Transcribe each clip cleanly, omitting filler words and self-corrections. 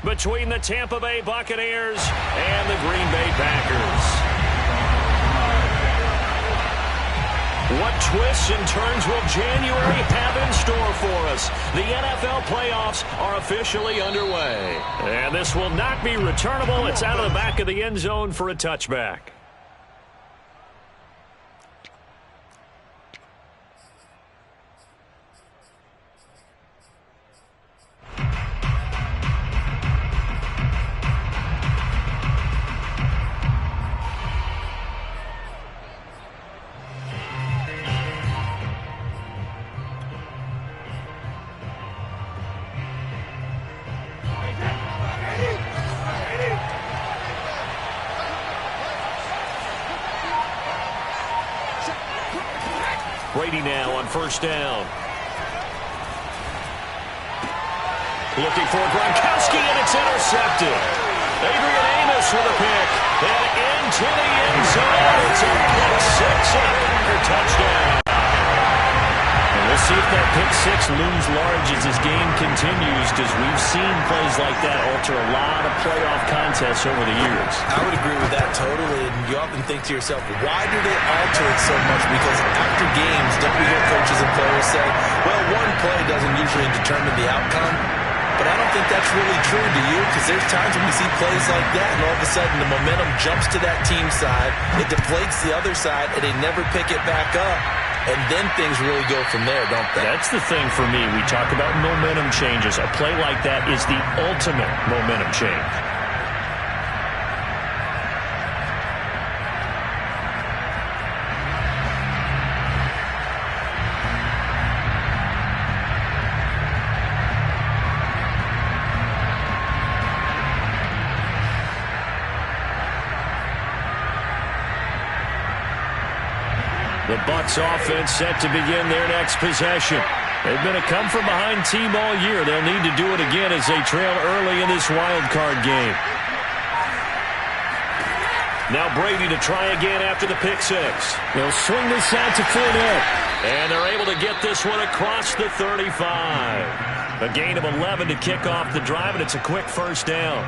between the Tampa Bay Buccaneers and the Green Bay Packers. What twists and turns will January have in store for us? The NFL playoffs are officially underway. And this will not be returnable. It's out of the back of the end zone for a touchback. Brady now on first down. Looking for Gronkowski, and it's intercepted. Adrian Amos with a pick. And into the end zone. It's a pick six and a Packer touchdown. And we'll see if that pick six looms large as this game continues, because we've seen plays like that alter a lot of playoff contests over the years. I would agree with that totally, and you often think to yourself, why do they alter it so much? Because after games, don't we hear coaches and players say, well, one play doesn't usually determine the outcome? But I don't think that's really true, do you? Because there's times when we see plays like that, and all of a sudden the momentum jumps to that team side, it deflates the other side, and they never pick it back up. And then things really go from there, don't they? That's the thing for me. We talk about momentum changes. A play like that is the ultimate momentum change. The Bucs offense set to begin their next possession. They've been a come-from-behind team all year. They'll need to do it again as they trail early in this wild card game. Now Brady to try again after the pick six. They'll swing this out to Fournette. And they're able to get this one across the 35. A gain of 11 to kick off the drive, and it's a quick first down.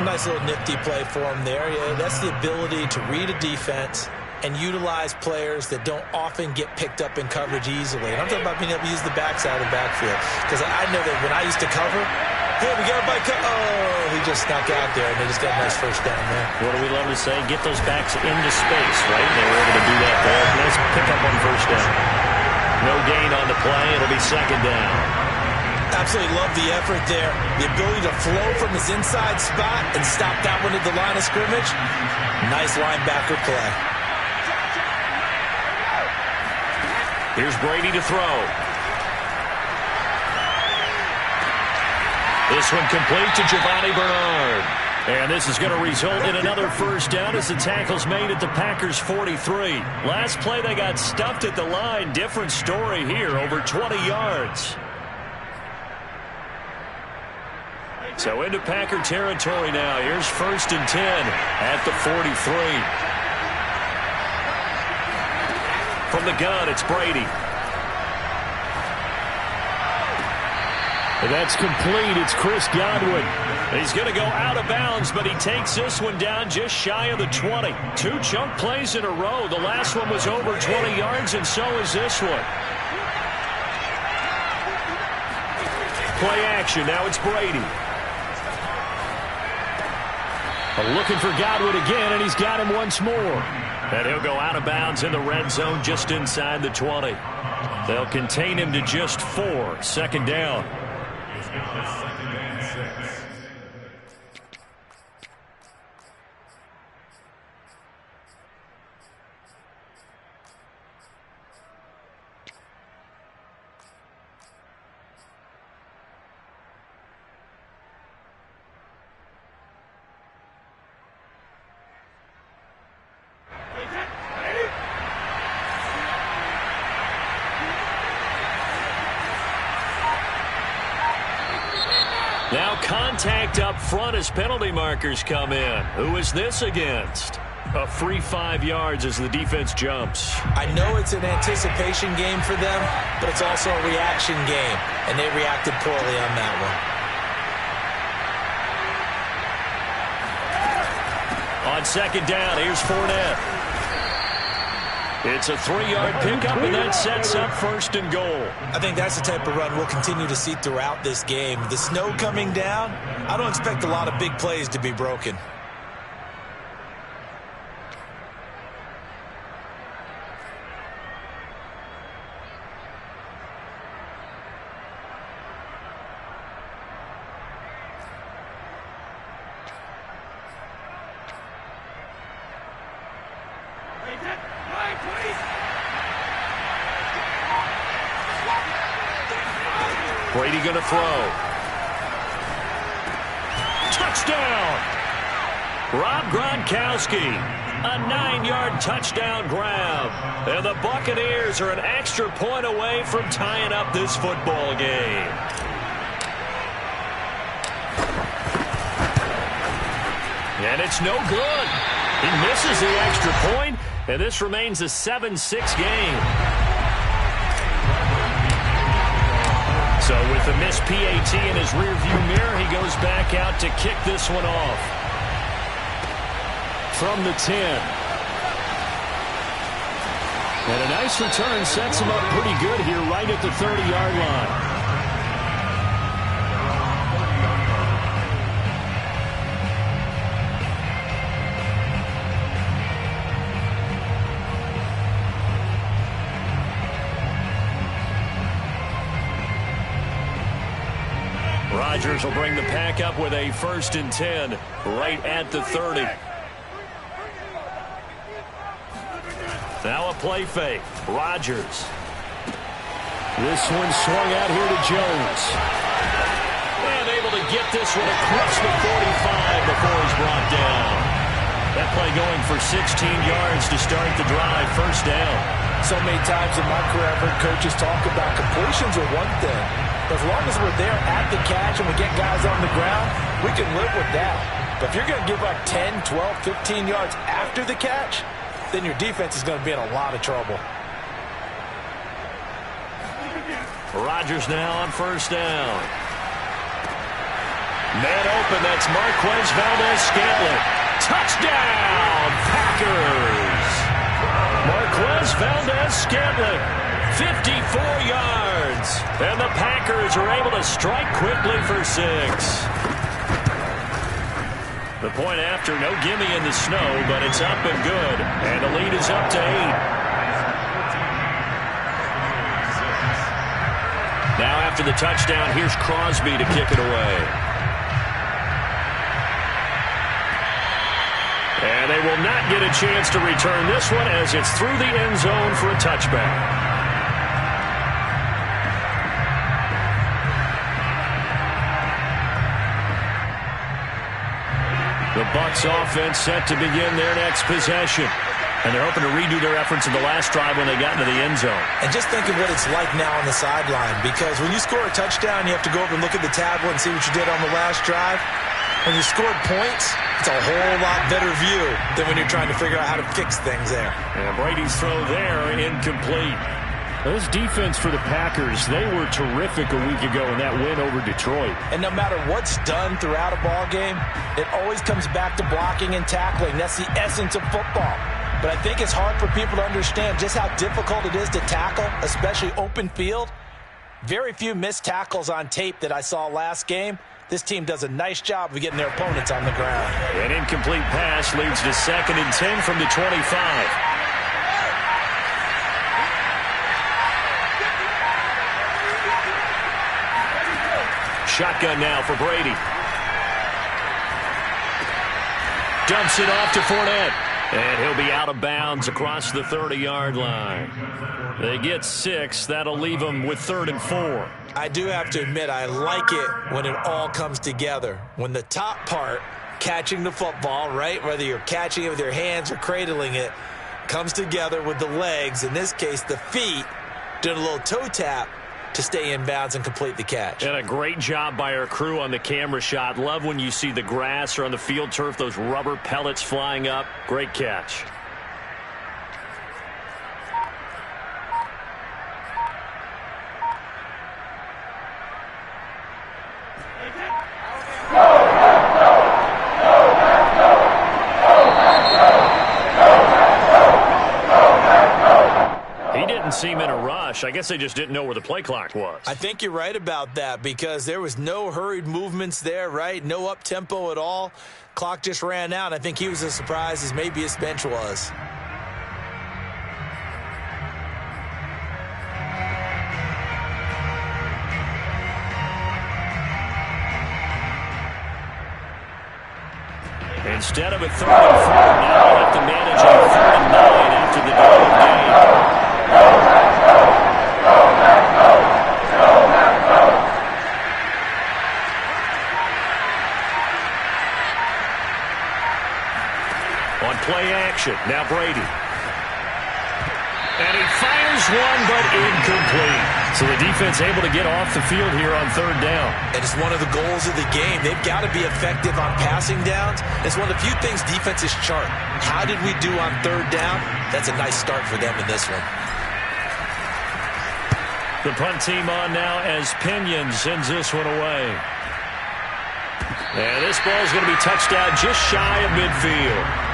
Nice little nifty play for him there. Yeah, that's the ability to read a defense and utilize players that don't often get picked up in coverage easily. And I'm talking about being able to use the backside of the backfield. Because I know that when I used to cover, hey, we got everybody oh, he just snuck out there, and they just got a nice first down there. What do we love to say? Get those backs into space, right? They were able to do that there. Nice pick up on first down. No gain on the play. It'll be second down. Absolutely love the effort there. The ability to flow from his inside spot and stop that one at the line of scrimmage. Nice linebacker play. Here's Brady to throw. This one complete to Giovanni Bernard. And this is going to result in another first down as the tackle's made at the Packers' 43. Last play they got stuffed at the line. Different story here, over 20 yards. So into Packer territory now. Here's 1st and 10 at the 43. From the gun, it's Brady. And that's complete. It's Chris Godwin. He's going to go out of bounds, but he takes this one down just shy of the 20. 2 chunk plays in a row. The last one was over 20 yards, and so is this one. Play action. Now it's Brady. Looking for Godwin again, and he's got him once more. And he'll go out of bounds in the red zone just inside the 20. They'll contain him to just 4. Second down. Now contact up front as penalty markers come in. Who is this against? A free 5 yards as the defense jumps. I know it's an anticipation game for them, but it's also a reaction game, and they reacted poorly on that one. On second down, here's Fournette. It's a 3-yard pickup, and that sets up first and goal. I think that's the type of run we'll continue to see throughout this game. The snow coming down, I don't expect a lot of big plays to be broken. Brady going to throw. Touchdown! Rob Gronkowski, a 9-yard touchdown grab. And the Buccaneers are an extra point away from tying up this football game. And it's no good. He misses the extra point, and this remains a 7-6 game. So with the missed PAT in his rearview mirror, he goes back out to kick this one off. From the 10. And a nice return sets him up pretty good here right at the 30-yard line. Rodgers will bring the pack up with a 1st and 10 right at the 30. Now a play fake. Rodgers. This one swung out here to Jones. And able to get this one across the 45 before he's brought down. That play going for 16 yards to start the drive. 1st down. So many times in my career I've heard coaches talk about completions are one thing. As long as we're there at the catch and we get guys on the ground, we can live with that. But if you're going to give up 10, 12, 15 yards after the catch, then your defense is going to be in a lot of trouble. Rodgers now on 1st down. Man open, that's Marquez Valdes-Scantling. Touchdown, Packers! Marquez Valdes-Scantling, 54 yards. And the Packers are able to strike quickly for 6. The point after, no gimme in the snow, but it's up and good. And the lead is up to 8. Now after the touchdown, here's Crosby to kick it away. And they will not get a chance to return this one as it's through the end zone for a touchback. The Bucs offense set to begin their next possession. And they're hoping to redo their efforts in the last drive when they got into the end zone. And just think of what it's like now on the sideline, because when you score a touchdown, you have to go over and look at the tablet and see what you did on the last drive. When you scored points, it's a whole lot better view than when you're trying to figure out how to fix things there. And Brady's throw there, incomplete. This defense for the Packers, they were terrific a week ago in that win over Detroit. And no matter what's done throughout a ball game, it always comes back to blocking and tackling. That's the essence of football. But I think it's hard for people to understand just how difficult it is to tackle, especially open field. Very few missed tackles on tape that I saw last game. This team does a nice job of getting their opponents on the ground. An incomplete pass leads to 2nd and 10 from the 25. Shotgun now for Brady. Dumps it off to Fournette. And he'll be out of bounds across the 30-yard line. They get 6. That'll leave them with 3rd and 4. I do have to admit, I like it when it all comes together. When the top part, catching the football, right, whether you're catching it with your hands or cradling it, comes together with the legs, in this case the feet, doing a little toe tap to stay in bounds and complete the catch. And a great job by our crew on the camera shot. Love when you see the grass or on the field turf, those rubber pellets flying up. Great catch. seem in a rush. I guess they just didn't know where the play clock was. I think you're right about that because there was no hurried movements there, right? No up-tempo at all. Clock just ran out. I think he was as surprised as maybe his bench was. Instead of a 3rd and 4, now they'll have to manage a 3rd and 9 after the delay of game. On play action, now Brady. And he fires one, but incomplete. So the defense able to get off the field here on 3rd down. And it's one of the goals of the game. They've got to be effective on passing downs. It's one of the few things defenses chart. How did we do on 3rd down? That's a nice start for them in this one. The punt team on now as Pinion sends this one away. And this ball is going to be touched down just shy of midfield.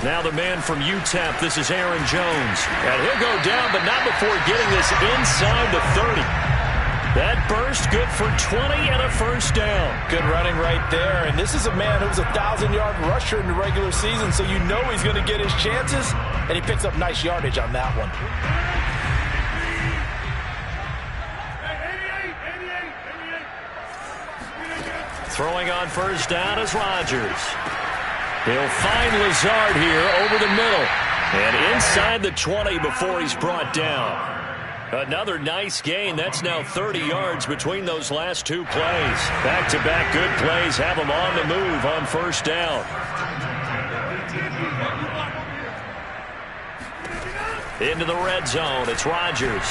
Now the man from UTEP, this is Aaron Jones. And he'll go down, but not before getting this inside the 30. That burst good for 20 and a first down. Good running right there. And this is a man who was a 1,000-yard rusher in the regular season, so you know he's going to get his chances. And he picks up nice yardage on that one. Throwing on first down is Rodgers. He'll find Lazard here over the middle. And inside the 20 before he's brought down. Another nice gain. That's now 30 yards between those last two plays. Back-to-back good plays have them on the move on first down. Into the red zone. It's Rodgers.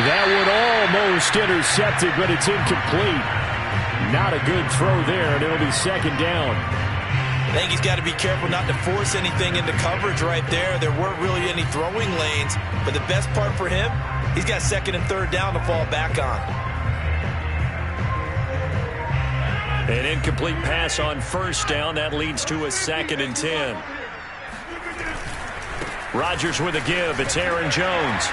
That one almost intercepted, but it's incomplete. Not a good throw there, and it'll be 2nd down. I think he's got to be careful not to force anything into coverage right there. There weren't really any throwing lanes, but the best part for him, he's got 2nd and 3rd down to fall back on. An incomplete pass on first down. That leads to a 2nd and 10. Rodgers with a give. It's Aaron Jones.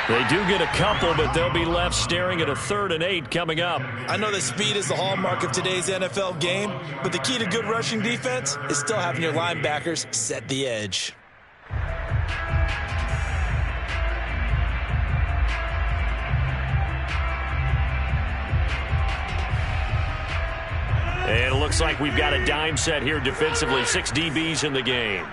They do get a couple, but they'll be left staring at a 3rd and 8 coming up. I know that speed is the hallmark of today's NFL game, but the key to good rushing defense is still having your linebackers set the edge. And it looks like we've got a dime set here defensively. 6 DBs in the game.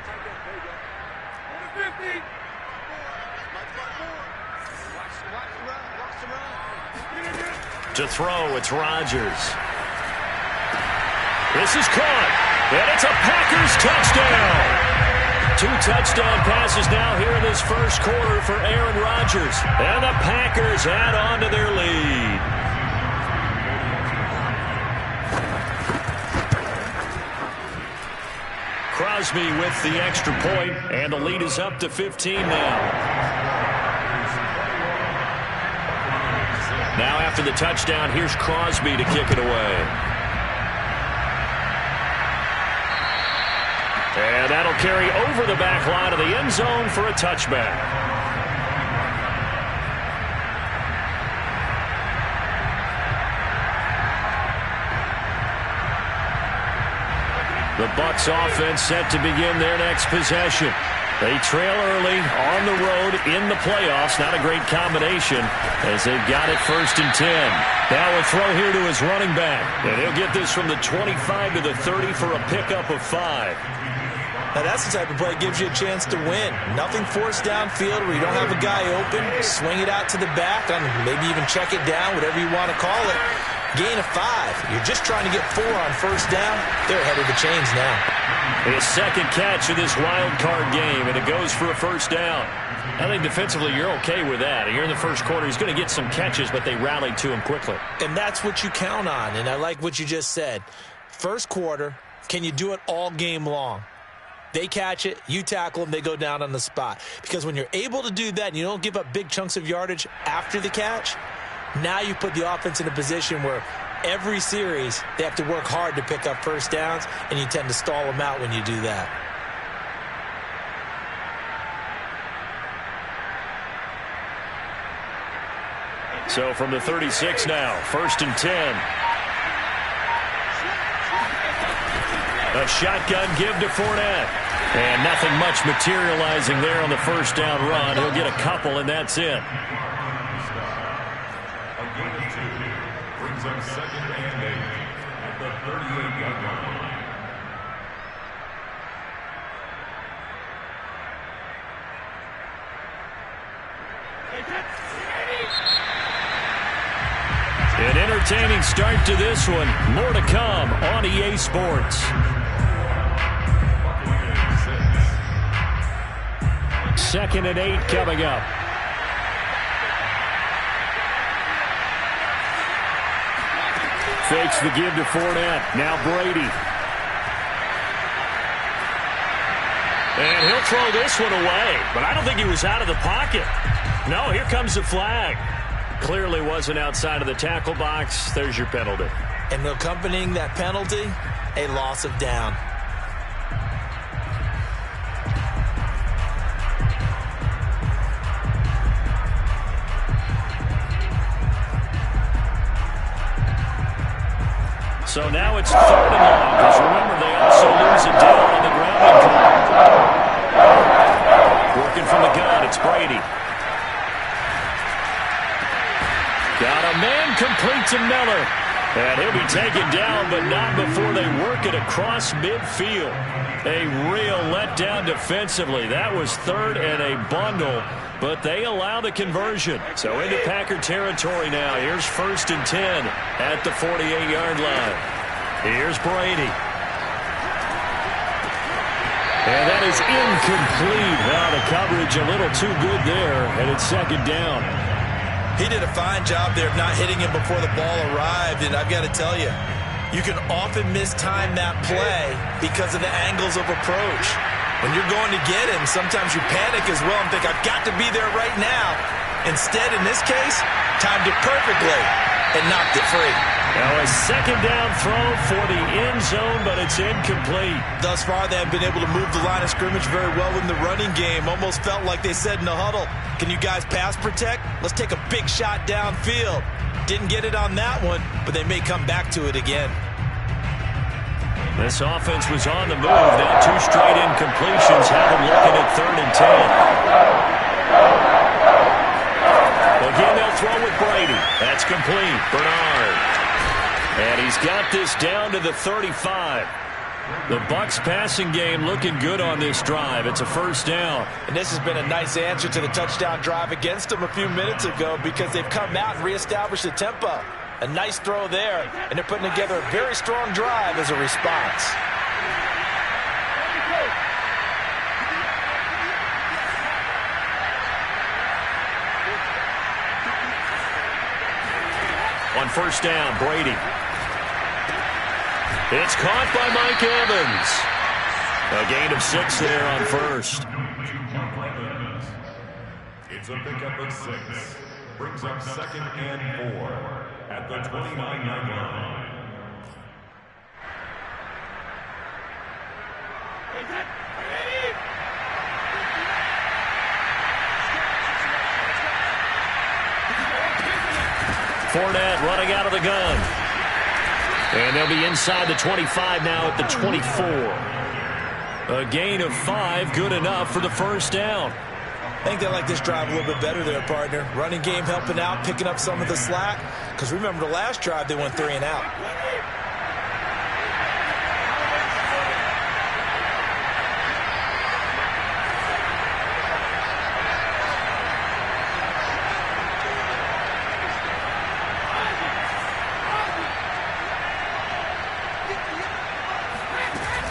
To throw, it's Rodgers. This is caught, and it's a Packers touchdown. 2 touchdown passes now here in this first quarter for Aaron Rodgers. And the Packers add on to their lead. Crosby with the extra point, and the lead is up to 15 now. Now after the touchdown, here's Crosby to kick it away. And that'll carry over the back line of the end zone for a touchback. The Bucs offense set to begin their next possession. They trail early on the road in the playoffs. Not a great combination as they've got it 1st and 10. Now a throw here to his running back. And he'll get this from the 25 to the 30 for a pickup of 5. Now that's the type of play that gives you a chance to win. Nothing forced downfield where you don't have a guy open. Swing it out to the back, and maybe even check it down, whatever you want to call it. Gain of 5. You're just trying to get 4 on first down. They're ahead of the chains now. His second catch of this wild card game, and it goes for a first down. I think defensively you're okay with that. Here in the first quarter, he's going to get some catches, but they rallied to him quickly. And that's what you count on, and I like what you just said. First quarter, Can you do it all game long? They catch it, you tackle them, they go down on the spot. Because when you're able to do that and you don't give up big chunks of yardage after the catch, now you put the offense in a position where every series they have to work hard to pick up first downs, and you tend to stall them out when you do that. So from the 36 now, 1st and 10. A shotgun give to Fournette. And nothing much materializing there on the first down run. He'll get a couple, and that's it. A gain of 2 brings up 2nd and 8 at the 38-yard line. An entertaining start to this one. More to come on EA Sports. 2nd and 8 coming up. Fakes the give to Fournette. Now Brady. And he'll throw this one away. But I don't think he was out of the pocket. No, here comes the flag. Clearly wasn't outside of the tackle box. There's your penalty. And accompanying that penalty, a loss of down. So now it's 3rd and long, because remember, they also lose it down on the grounding call. Working from the gun, it's Brady. Got a man complete to Miller. And he'll be taken down, but not before they work it across midfield. A real letdown defensively. That was 3rd and a bundle, but they allow the conversion. So into Packer territory now. Here's 1st and 10 at the 48-yard line. Here's Brady. And that is incomplete. Now the coverage a little too good there, and it's 2nd down. He did a fine job there of not hitting him before the ball arrived, and I've got to tell you, you can often mistime that play because of the angles of approach. When you're going to get him, sometimes you panic as well and think, I've got to be there right now. Instead, in this case, timed it perfectly and knocked it free. Now a 2nd down throw for the end zone, but it's incomplete. Thus far, they have been able to move the line of scrimmage very well in the running game. Almost felt like they said in the huddle, can you guys pass protect? Let's take a big shot downfield. Didn't get it on that one, but they may come back to it again. This offense was on the move. Now 2 straight incompletions have them looking at 3rd and 10. Again, they'll throw with Brady. That's complete. Bernard. And he's got this down to the 35. The Bucs passing game looking good on this drive. It's a 1st down. And this has been a nice answer to the touchdown drive against them a few minutes ago because they've come out and reestablished the tempo. A nice throw there, and they're putting together a very strong drive as a response. On 1st down, Brady. It's caught by Mike Evans. A gain of 6 there on 1st. It's a pickup of 6. Brings up 2nd and 4 at the 29-yard line. Fournette running out of the gun. And they'll be inside the 25 now at the 24. A gain of 5, good enough for the 1st down. I think they like this drive a little bit better there, partner. Running game helping out, picking up some of the slack. Because remember the last drive, they went 3 and out.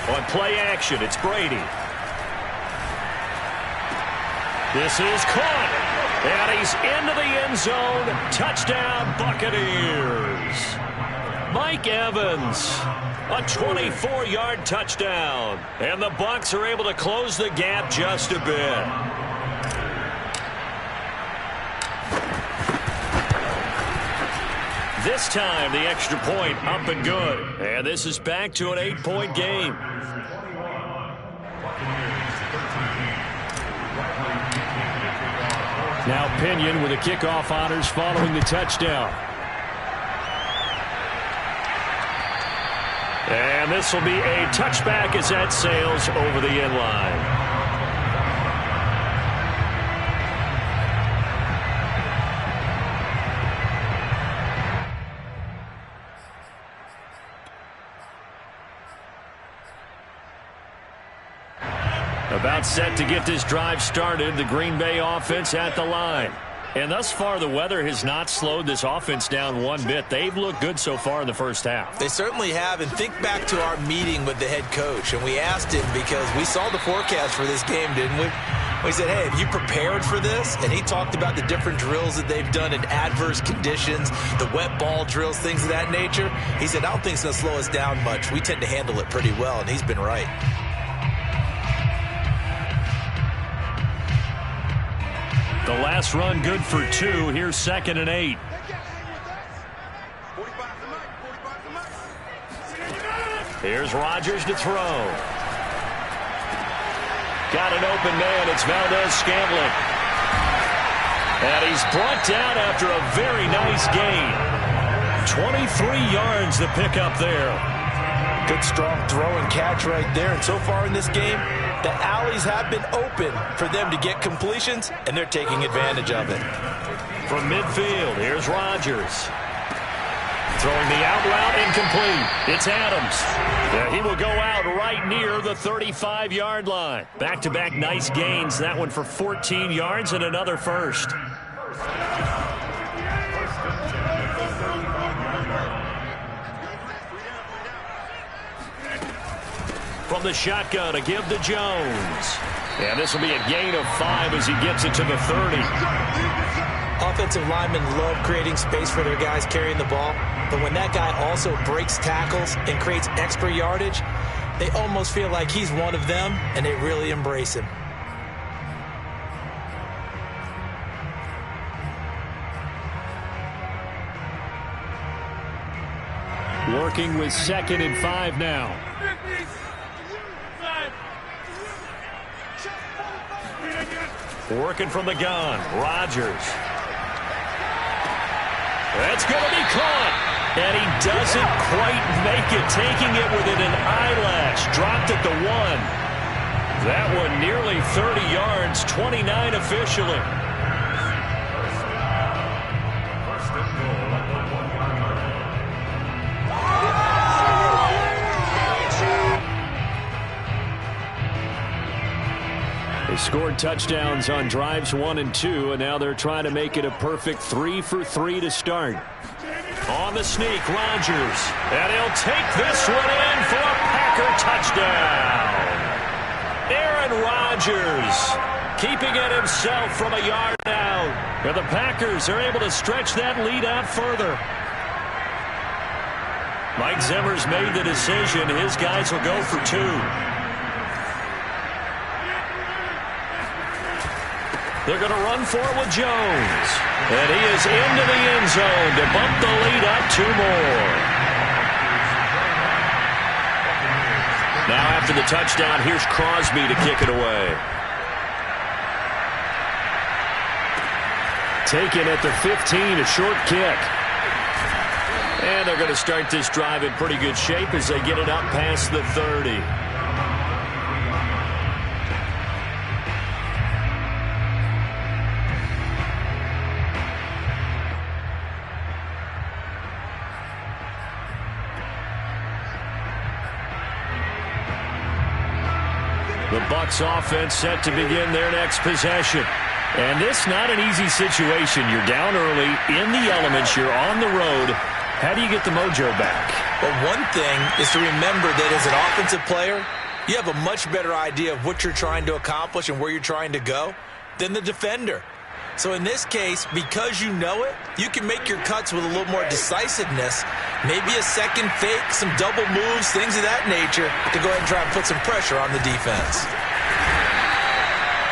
On play action, it's Brady. This is caught. And he's into the end zone. Touchdown, Buccaneers. Mike Evans, a 24-yard touchdown. And the Bucs are able to close the gap just a bit. This time, the extra point up and good. And this is back to an 8-point game. Now Pinion with the kickoff honors following the touchdown. And this will be a touchback as that sails over the end line. About set to get this drive started, the Green Bay offense at the line. And thus far, the weather has not slowed this offense down one bit. They've looked good so far in the first half. They certainly have. And think back to our meeting with the head coach. And we asked him because we saw the forecast for this game, didn't we? We said, hey, have you prepared for this? And he talked about the different drills that they've done in adverse conditions, the wet ball drills, things of that nature. He said, I don't think it's going to slow us down much. We tend to handle it pretty well, and he's been right. The last run good for 2. Here's 2nd and 8. Here's Rodgers to throw. Got an open man. It's Valdez-Scantling. And he's brought down after a very nice gain. 23 yards to pick up there. Good, strong throw and catch right there. And so far in this game, the alleys have been open for them to get completions, and they're taking advantage of it. From midfield, here's Rodgers. Throwing the out route, incomplete. It's Adams. Yeah, he will go out right near the 35-yard line. Back-to-back nice gains. That one for 14 yards and another first. From the shotgun to give to Jones. And this will be a gain of 5 as he gets it to the 30. Offensive linemen love creating space for their guys carrying the ball. But when that guy also breaks tackles and creates extra yardage, they almost feel like he's one of them, and they really embrace him. Working with 2nd and 5 now. Working from the gun, Rodgers. That's going to be caught. And he doesn't quite make it, taking it within an eyelash. Dropped at the 1. That one nearly 30 yards, 29 officially. They scored touchdowns on drives 1 and 2, and now they're trying to make it a perfect 3 for 3 to start. On the sneak, Rodgers. And he'll take this one in for a Packer touchdown. Aaron Rodgers keeping it himself from a yard out. And the Packers are able to stretch that lead out further. Mike Zimmer's made the decision. His guys will go for 2. They're going to run for it with Jones. And he is into the end zone to bump the lead up 2 more. Now after the touchdown, here's Crosby to kick it away. Taken at the 15, a short kick. And they're going to start this drive in pretty good shape as they get it up past the 30. The Bucs offense set to begin their next possession. And this not an easy situation. You're down early, in the elements, you're on the road. How do you get the mojo back? Well, one thing is to remember that as an offensive player, you have a much better idea of what you're trying to accomplish and where you're trying to go than the defender. So in this case, because you know it, you can make your cuts with a little more decisiveness, maybe a second fake, some double moves, things of that nature, to go ahead and try and put some pressure on the defense.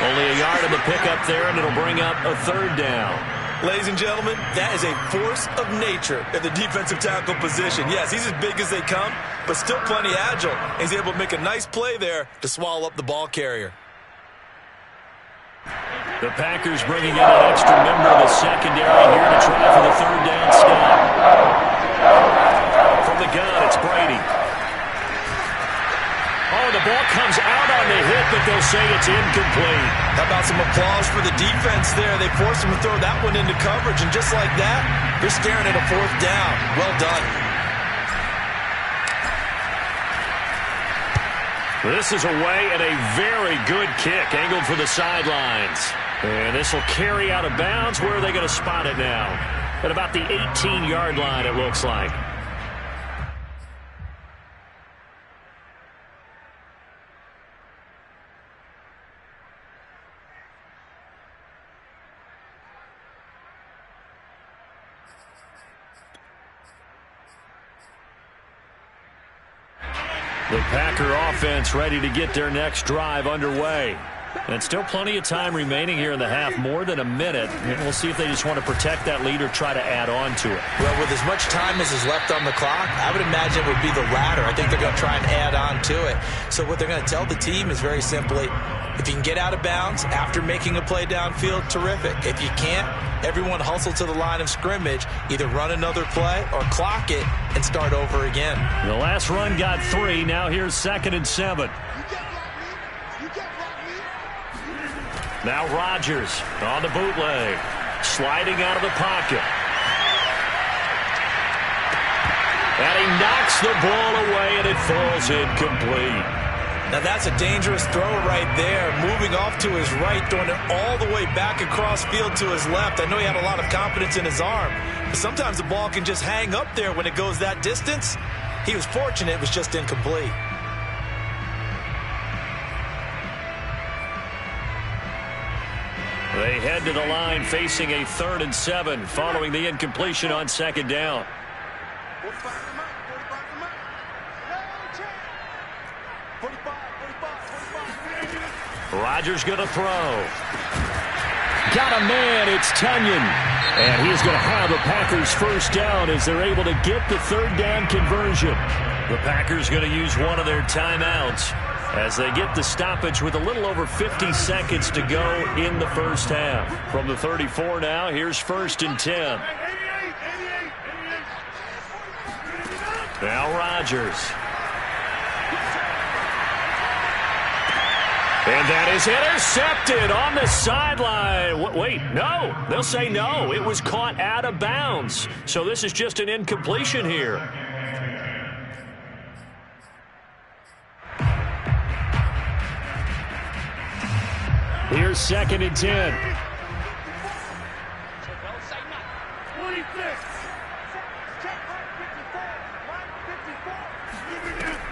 Only a yard in the pickup there, and it'll bring up a third down. Ladies and gentlemen, that is a force of nature in the defensive tackle position. Yes, he's as big as they come, but still plenty agile. He's able to make a nice play there to swallow up the ball carrier. The Packers bringing in an extra member of the secondary here to try for the third down stop. From the gun, it's Brady. Oh, the ball comes out on the hit, but they'll say it's incomplete. How about some applause for the defense there? They forced him to throw that one into coverage, and just like that, you're staring at a fourth down. Well done. This is away and a very good kick, angled for the sidelines. And this will carry out of bounds. Where are they going to spot it now? At about the 18-yard line, it looks like. The Packer offense ready to get their next drive underway. And still plenty of time remaining here in the half, more than a minute. And we'll see if they just want to protect that lead or try to add on to it. Well, with as much time as is left on the clock, I would imagine it would be the latter. I think they're going to try and add on to it. So what they're going to tell the team is very simply, if you can get out of bounds after making a play downfield, terrific. If you can't, everyone hustle to the line of scrimmage, either run another play or clock it and start over again. The last run got 3. Now here's 2nd and 7. Now Rodgers on the bootleg, sliding out of the pocket. And he knocks the ball away, and it falls incomplete. Now that's a dangerous throw right there, moving off to his right, throwing it all the way back across field to his left. I know he had a lot of confidence in his arm, but sometimes the ball can just hang up there when it goes that distance. He was fortunate it was just incomplete. They head to the line facing a 3rd and 7 following the incompletion on 2nd down. Rodgers going to throw. Got a man, it's Tunyon. And he's going to have the Packers first down as they're able to get the 3rd down conversion. The Packers going to use one of their timeouts as they get the stoppage with a little over 50 seconds to go in the first half. From the 34 now, here's 1st and 10. Now Rodgers. And that is intercepted on the sideline. Wait, no. They'll say no. It was caught out of bounds. So this is just an incompletion here. Here's 2nd and 10.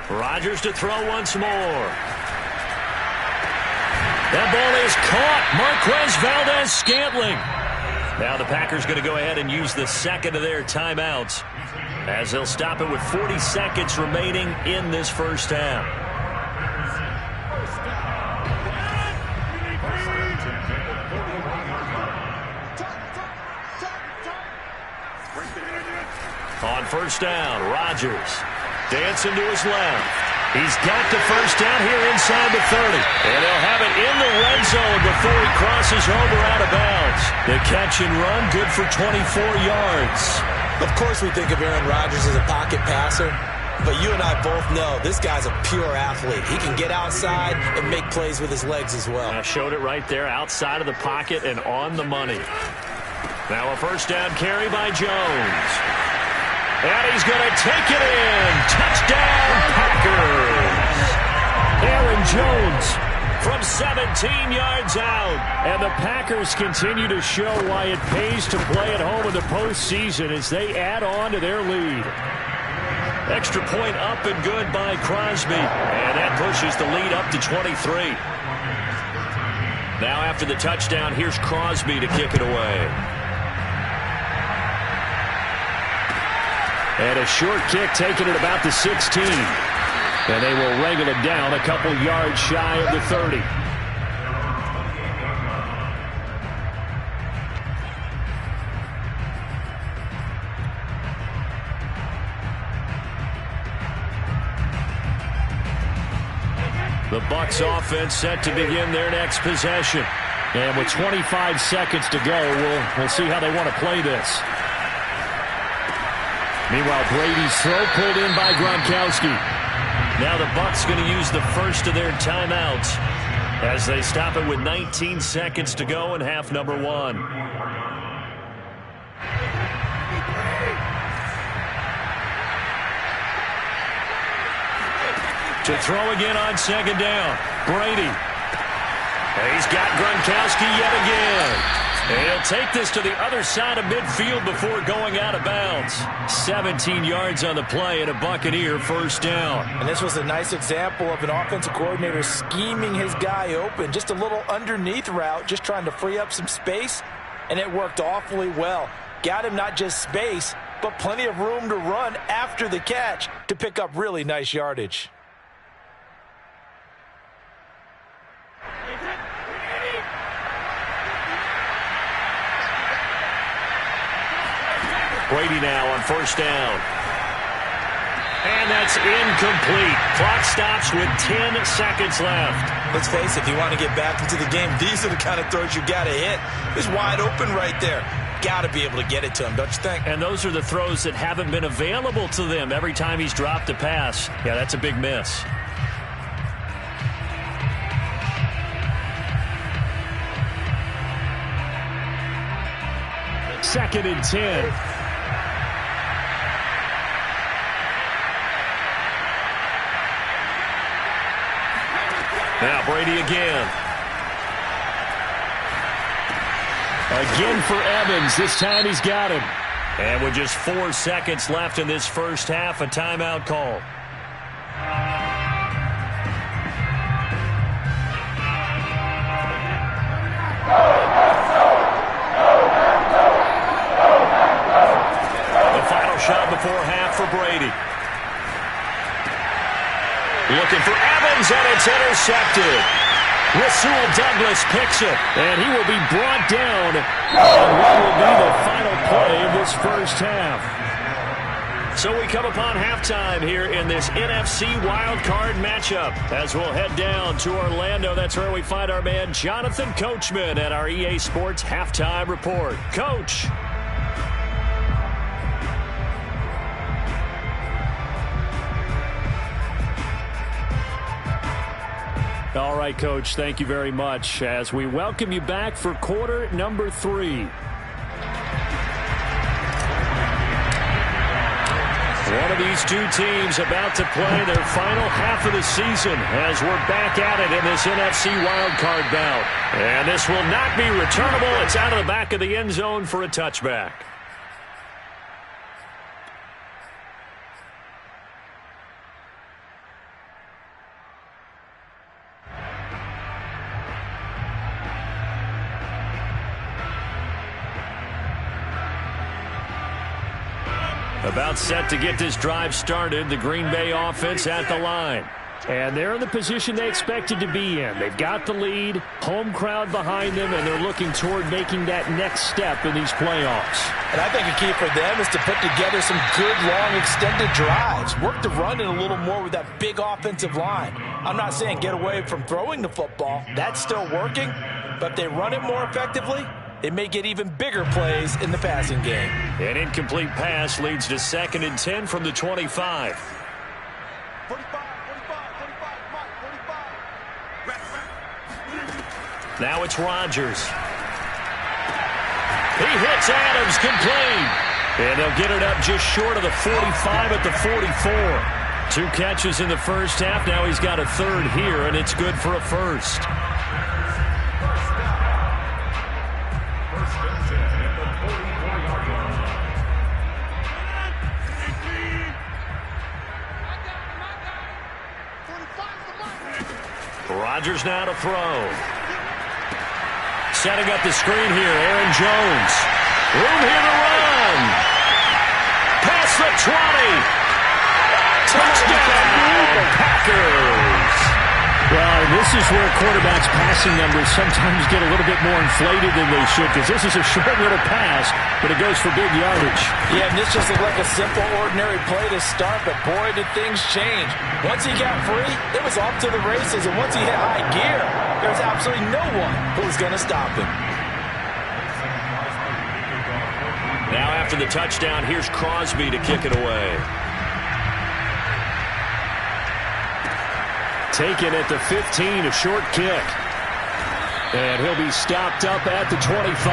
Rodgers to throw once more. That ball is caught. Marquez Valdes-Scantling. Now the Packers going to go ahead and use the 2nd of their timeouts as they'll stop it with 40 seconds remaining in this first half. On first down, Rodgers dancing to his left. He's got the first down here inside the 30. And he'll have it in the red zone before he crosses over out of bounds. The catch and run, good for 24 yards. Of course we think of Aaron Rodgers as a pocket passer, but you and I both know this guy's a pure athlete. He can get outside and make plays with his legs as well. I showed it right there, outside of the pocket and on the money. Now a first down carry by Jones. And he's going to take it in. Touchdown, Packers. Aaron Jones from 17 yards out. And the Packers continue to show why it pays to play at home in the postseason as they add on to their lead. Extra point up and good by Crosby. And that pushes the lead up to 23. Now after the touchdown, here's Crosby to kick it away. And a short kick taken at about the 16. And they will wrangle it down a couple yards shy of the 30. The Bucs offense set to begin their next possession. And with 25 seconds to go, we'll see how they want to play this. Meanwhile, Brady's throw pulled in by Gronkowski. Now the Bucs going to use the first of their timeouts as they stop it with 19 seconds to go in half number 1. To throw again on second down. Brady. He's got Gronkowski yet again. And he'll take this to the other side of midfield before going out of bounds. 17 yards on the play and a Buccaneer first down. And this was a nice example of an offensive coordinator scheming his guy open. Just a little underneath route, just trying to free up some space, and it worked awfully well. Got him not just space, but plenty of room to run after the catch to pick up really nice yardage. Brady now on first down. And that's incomplete. Clock stops with 10 seconds left. Let's face it, if you want to get back into the game, these are the kind of throws you got to hit. He's wide open right there. Got to be able to get it to him, don't you think? And those are the throws that haven't been available to them every time he's dropped a pass. Yeah, that's a big miss. Second and 10. Now Brady again. Again for Evans. This time he's got him. And with just 4 seconds left in this first half, a timeout call. The final shot before half for Brady. Looking for Evans, and it's intercepted. Rasul Douglas picks it. And he will be brought down on what will be the final play of this first half. So we come upon halftime here in this NFC wildcard matchup as we'll head down to Orlando. That's where we find our man Jonathan Coachman at our EA Sports Halftime Report. Coach. All right, Coach, thank you very much as we welcome you back for quarter number 3. One of these two teams about to play their final half of the season as we're back at it in this NFC wildcard bout. And this will not be returnable. It's out of the back of the end zone for a touchback. About set to get this drive started, the Green Bay offense at the line. And they're in the position they expected to be in. They've got the lead, home crowd behind them, and they're looking toward making that next step in these playoffs. And I think a key for them is to put together some good, long, extended drives. Work the run in a little more with that big offensive line. I'm not saying get away from throwing the football. That's still working. But if they run it more effectively, it may get even bigger plays in the passing game. An incomplete pass leads to 2nd and 10 from the 25. 45. Now it's Rodgers. He hits Adams complete. And they'll get it up just short of the 45 at the 44. 2 catches in the first half. Now he's got a third here, and it's good for a first. Rodgers now to throw. setting up the screen here. Aaron Jones. Room here to run. Past the 20. Touchdown, Packers. Well, this is where quarterbacks' passing numbers sometimes get a little bit more inflated than they should, because this is a short little pass, but it goes for big yardage. Yeah, and this just looked like a simple, ordinary play to start, but boy, did things change. Once he got free, it was off to the races, and once he hit high gear, there was absolutely no one who was going to stop him. Now after the touchdown, here's Crosby to kick it away. Taken at the 15, a short kick. And he'll be stopped up at the 25.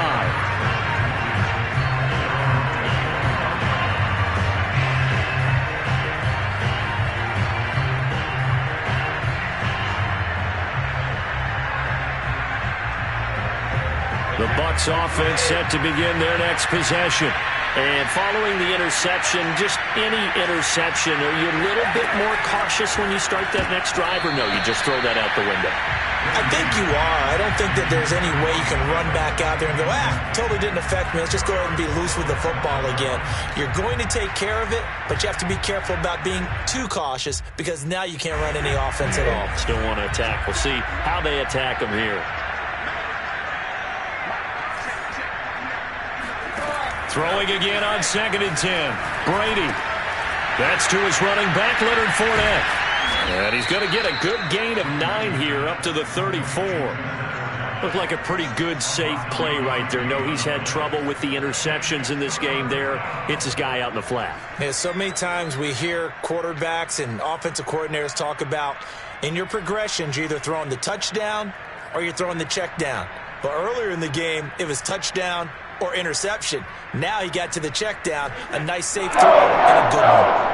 The Bucs offense set to begin their next possession. And following the interception, just any interception, are you a little bit more cautious when you start that next drive, or no, you just throw that out the window? I think you are. I don't think that there's any way you can run back out there and go, totally didn't affect me. Let's just go ahead and be loose with the football again. You're going to take care of it, but you have to be careful about being too cautious, because now you can't run any offense at all. Still want to attack. We'll see how they attack them here. Throwing again on 2nd and 10. Brady. That's to his running back, Leonard Fournette. And he's going to get a good gain of 9 here up to the 34. Looked like a pretty good, safe play right there. No, he's had trouble with the interceptions in this game there. Hits his guy out in the flat. Yeah, so many times we hear quarterbacks and offensive coordinators talk about in your progressions, you're either throwing the touchdown or you're throwing the check down. But earlier in the game, it was touchdown or interception. Now he got to the check down, a nice safe throw and a good one.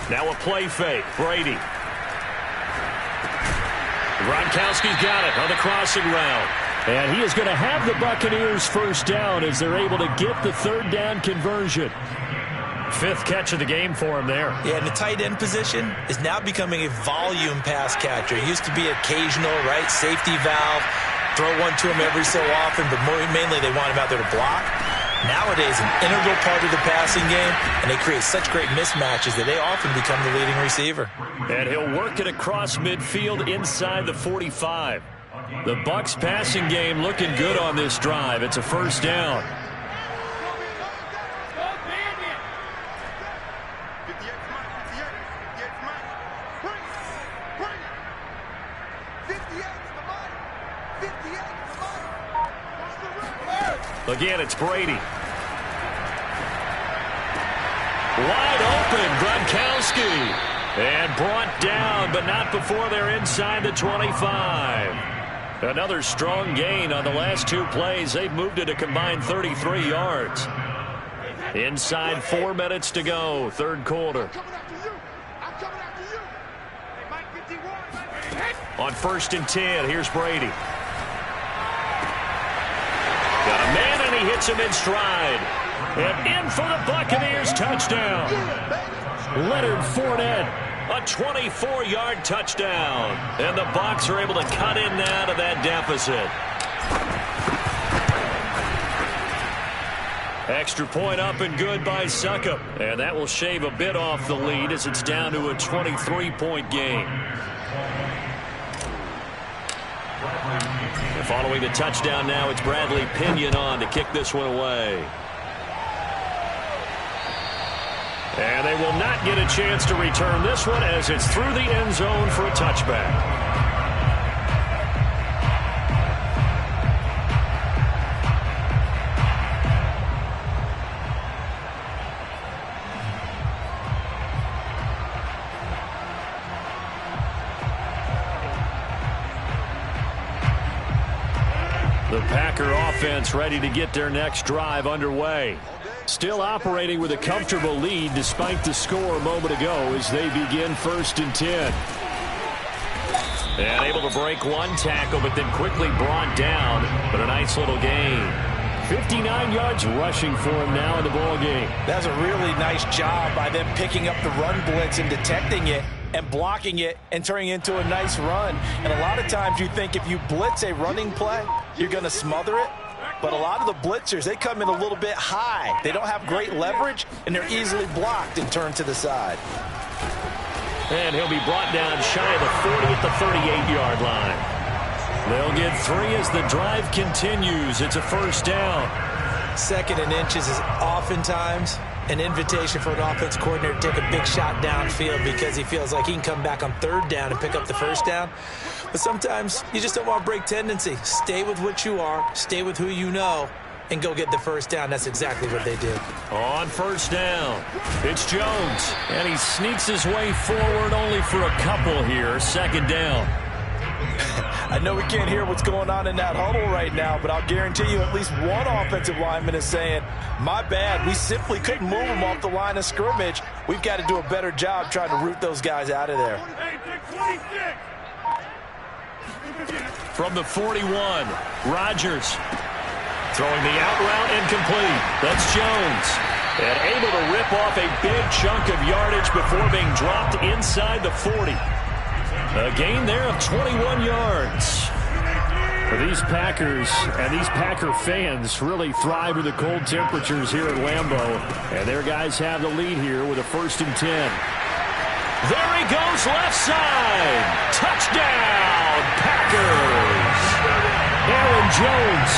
Now a play fake. Brady. Gronkowski's got it on the crossing route. And he is going to have the Buccaneers first down as they're able to get the 3rd down conversion. 5th catch of the game for him there. Yeah, and the tight end position is now becoming a volume pass catcher. It used to be occasional, right? Safety valve, throw one to him every so often, but mainly they want him out there to block. Nowadays, an integral part of the passing game, and they create such great mismatches that they often become the leading receiver. And he'll work it across midfield inside the 45. The Bucs passing game looking good on this drive. It's a first down. Again, it's Brady. Wide open, Gronkowski. And brought down, but not before they're inside the 25. Another strong gain on the last 2 plays. They've moved it a combined 33 yards. Inside 4 minutes to go, 3rd quarter. On 1st and 10, here's Brady. Got a man, and he hits him in stride. And in for the Buccaneers touchdown. Leonard Fournette, a 24-yard touchdown. And the Bucs are able to cut in now to that deficit. Extra point up and good by Succop. And that will shave a bit off the lead as it's down to a 23-point game. And following the touchdown now, it's Bradley Pinion on to kick this one away. And they will not get a chance to return this one as it's through the end zone for a touchback. The Packer offense ready to get their next drive underway. Still operating with a comfortable lead despite the score a moment ago as they begin 1st and 10. And able to break one tackle, but then quickly brought down. But a nice little gain. 59 yards rushing for him now in the ball game. That's a really nice job by them picking up the run blitz and detecting it and blocking it and turning it into a nice run. And a lot of times you think if you blitz a running play, you're going to smother it. But a lot of the blitzers, they come in a little bit high. They don't have great leverage, and they're easily blocked and turned to the side. And he'll be brought down shy of the 40 at the 38-yard line. They'll get 3 as the drive continues. It's a first down. 2nd and inches is oftentimes an invitation for an offense coordinator to take a big shot downfield because he feels like he can come back on 3rd down and pick up the first down. But sometimes you just don't want to break tendency. Stay with what you are, stay with who you know, and go get the first down. That's exactly what they did. On first down, it's Jones. And he sneaks his way forward only for a couple here. 2nd down. I know we can't hear what's going on in that huddle right now, but I'll guarantee you at least one offensive lineman is saying, my bad, we simply couldn't move them off the line of scrimmage. We've got to do a better job trying to root those guys out of there. From the 41, Rodgers throwing the out route incomplete. That's Jones. And able to rip off a big chunk of yardage before being dropped inside the 40. A gain there of 21 yards. These Packers and these Packer fans really thrive with the cold temperatures here at Lambeau. And their guys have the lead here with a 1st and 10. There he goes, left side. Touchdown, Packers. Aaron Jones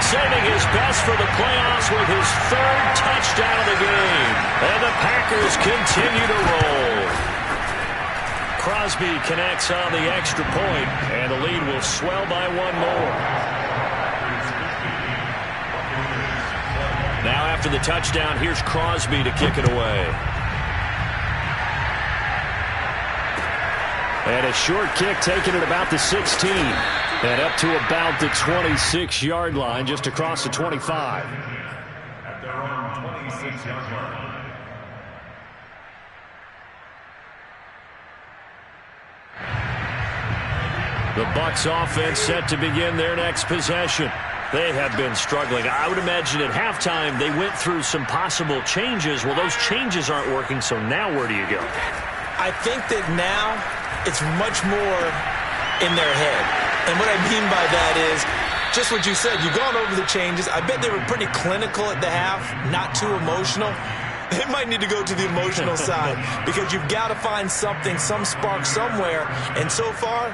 saving his best for the playoffs with his 3rd touchdown of the game. And the Packers continue to roll. Crosby connects on the extra point, and the lead will swell by 1 more. Now after the touchdown, here's Crosby to kick it away. And a short kick taken at about the 16. And up to about the 26-yard line, just across the 25. At their own 26-yard line. The Bucs offense set to begin their next possession. They have been struggling. I would imagine at halftime they went through some possible changes. Well, those changes aren't working, so now where do you go? I think that now it's much more in their head. And what I mean by that is just what you said. You've gone over the changes. I bet they were pretty clinical at the half, not too emotional. They might need to go to the emotional side because you've got to find something, some spark somewhere. And so far,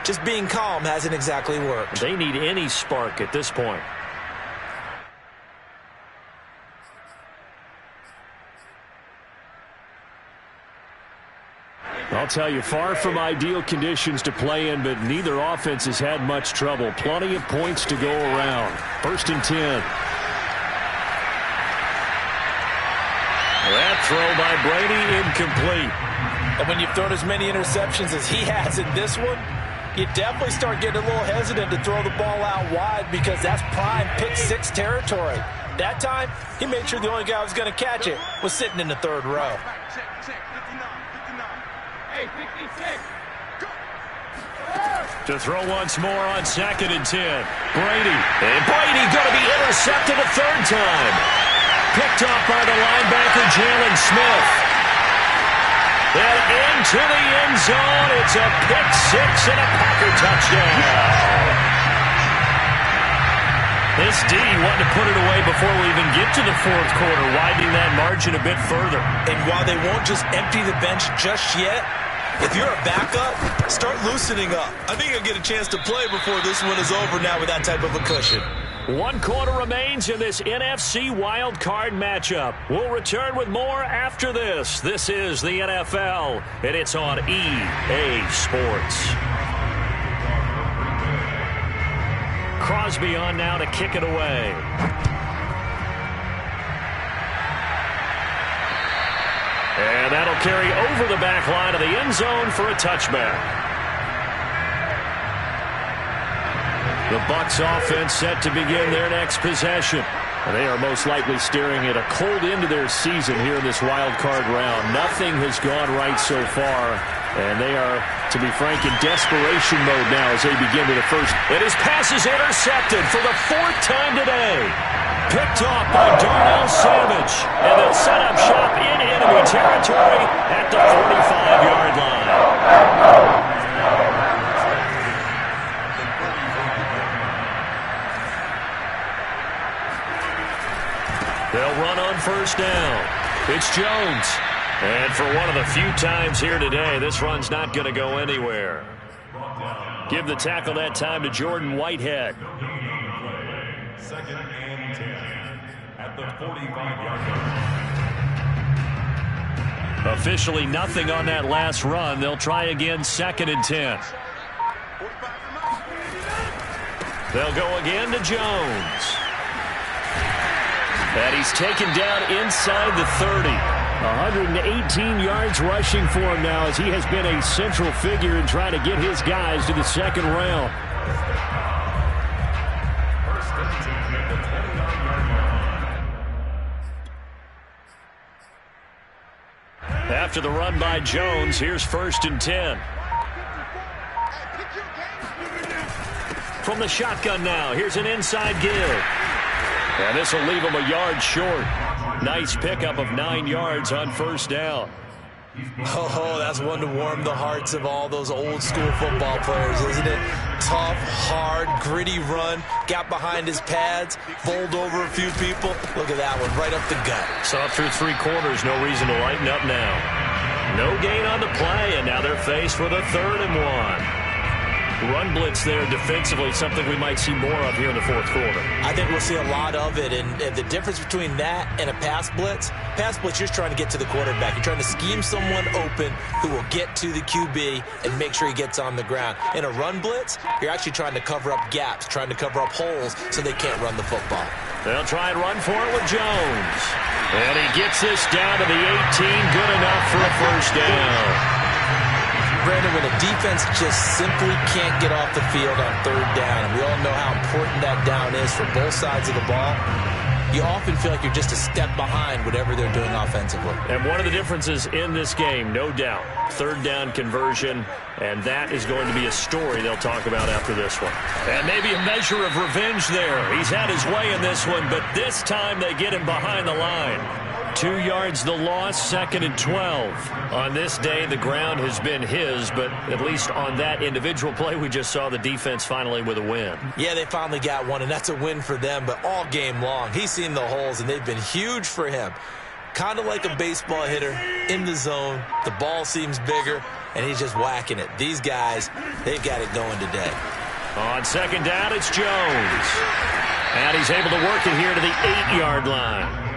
just being calm hasn't exactly worked. They need any spark at this point. I'll tell you, far from ideal conditions to play in, but neither offense has had much trouble. Plenty of points to go around. 1st and 10. That throw by Brady incomplete. And when you've thrown as many interceptions as he has in this one, you definitely start getting a little hesitant to throw the ball out wide because that's prime pick 6 territory. That time, he made sure the only guy who was going to catch it was sitting in the 3rd row. To throw once more on 2nd and 10. Brady. And Brady going to be intercepted a 3rd time. Picked off by the linebacker, Jalen Smith. And into the end zone. It's a pick 6 and a Packer touchdown. This D wanted to put it away before we even get to the 4th quarter, widening that margin a bit further. And while they won't just empty the bench just yet, if you're a backup, start loosening up. I think you'll get a chance to play before this one is over now with that type of a cushion. 1 quarter remains in this NFC Wild Card matchup. We'll return with more after this. This is the NFL, and it's on EA Sports. Crosby on now to kick it away. And that'll carry over the back line of the end zone for a touchback. The Bucs offense set to begin their next possession. They are most likely staring at a cold end to their season here in this wild card round. Nothing has gone right so far And they are, to be frank, in desperation mode now as they begin with the first. And his pass is intercepted for the 4th time today. Picked off by Darnell Savage. And they'll set up shop in enemy territory at the 45-yard line. They'll run on first down. It's Jones. And for one of the few times here today, this run's not going to go anywhere. Give the tackle that time to Jordan Whitehead. 2nd and 10 at the 45-yard line. Officially nothing on that last run. They'll try again 2nd and 10. They'll go again to Jones. And he's taken down inside the 30. 118 yards rushing for him now as he has been a central figure in trying to get his guys to the second round. First and 10 at the 29-yard line. After the run by Jones, here's 1st and 10. From the shotgun now, here's an inside give. And this will leave him a yard short. Nice pickup of 9 yards on first down. Oh, that's one to warm the hearts of all those old school football players, isn't it? Tough, hard, gritty run. Got behind his pads, bowled over a few people. Look at that one, right up the gut. Saw through 3 quarters, no reason to lighten up now. No gain on the play, and now they're faced with a 3rd and 1. Run blitz there defensively, something we might see more of here in the 4th quarter. I think we'll see a lot of it, and the difference between that and a pass blitz, you're just trying to get to the quarterback. You're trying to scheme someone open who will get to the QB and make sure he gets on the ground. In a run blitz, you're actually trying to cover up gaps, trying to cover up holes so they can't run the football. They'll try and run for it with Jones. And he gets this down to the 18, good enough for a first down. Brandon, when a defense just simply can't get off the field on 3rd down, and we all know how important that down is for both sides of the ball, you often feel like you're just a step behind whatever they're doing offensively. And one of the differences in this game, no doubt, 3rd down conversion, and that is going to be a story they'll talk about after this one. And maybe a measure of revenge there. He's had his way in this one, but this time they get him behind the line. 2 yards the loss, 2nd and 12. On this day, the ground has been his, but at least on that individual play, we just saw the defense finally with a win. Yeah, they finally got one, and that's a win for them, but all game long, he's seen the holes, and they've been huge for him. Kind of like a baseball hitter in the zone. The ball seems bigger, and he's just whacking it. These guys, they've got it going today. On 2nd down, it's Jones. And he's able to work it here to the 8-yard line.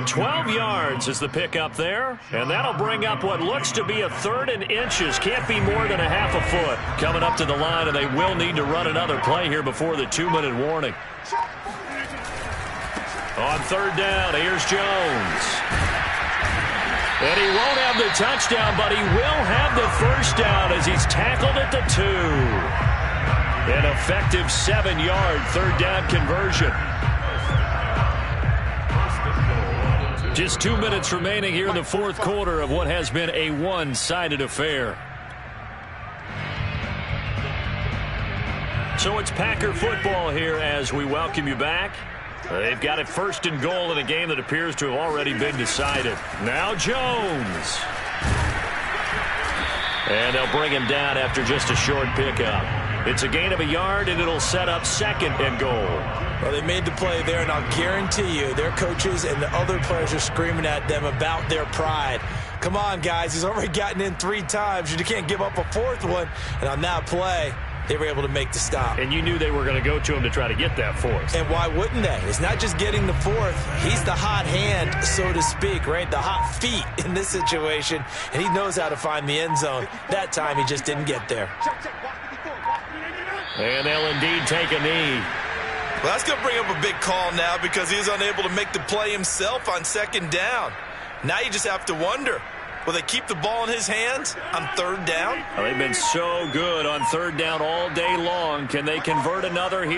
12 yards is the pickup there, and that'll bring up what looks to be a 3rd and inches. Can't be more than a half a foot. Coming up to the line, and they will need to run another play here before the 2-minute warning. On 3rd down, here's Jones. And he won't have the touchdown, but he will have the first down as he's tackled at the 2. An effective 7-yard 3rd down conversion. Just 2 minutes remaining here in the 4th quarter of what has been a one-sided affair. So it's Packer football here as we welcome you back. They've got it 1st and goal in a game that appears to have already been decided. Now Jones. And they'll bring him down after just a short pickup. It's a gain of a yard, and it'll set up 2nd and goal. Well, they made the play there, and I'll guarantee you their coaches and the other players are screaming at them about their pride. Come on, guys. He's already gotten in 3 times. You can't give up a 4th one. And on that play, they were able to make the stop. And you knew they were going to go to him to try to get that 4th. And why wouldn't they? It's not just getting the 4th. He's the hot hand, so to speak, right? The hot feet in this situation. And he knows how to find the end zone. That time, he just didn't get there. And they'll indeed take a knee. Well, that's going to bring up a big call now because he's unable to make the play himself on 2nd down. Now you just have to wonder, will they keep the ball in his hands on 3rd down? Well, they've been so good on 3rd down all day long. Can they convert another here?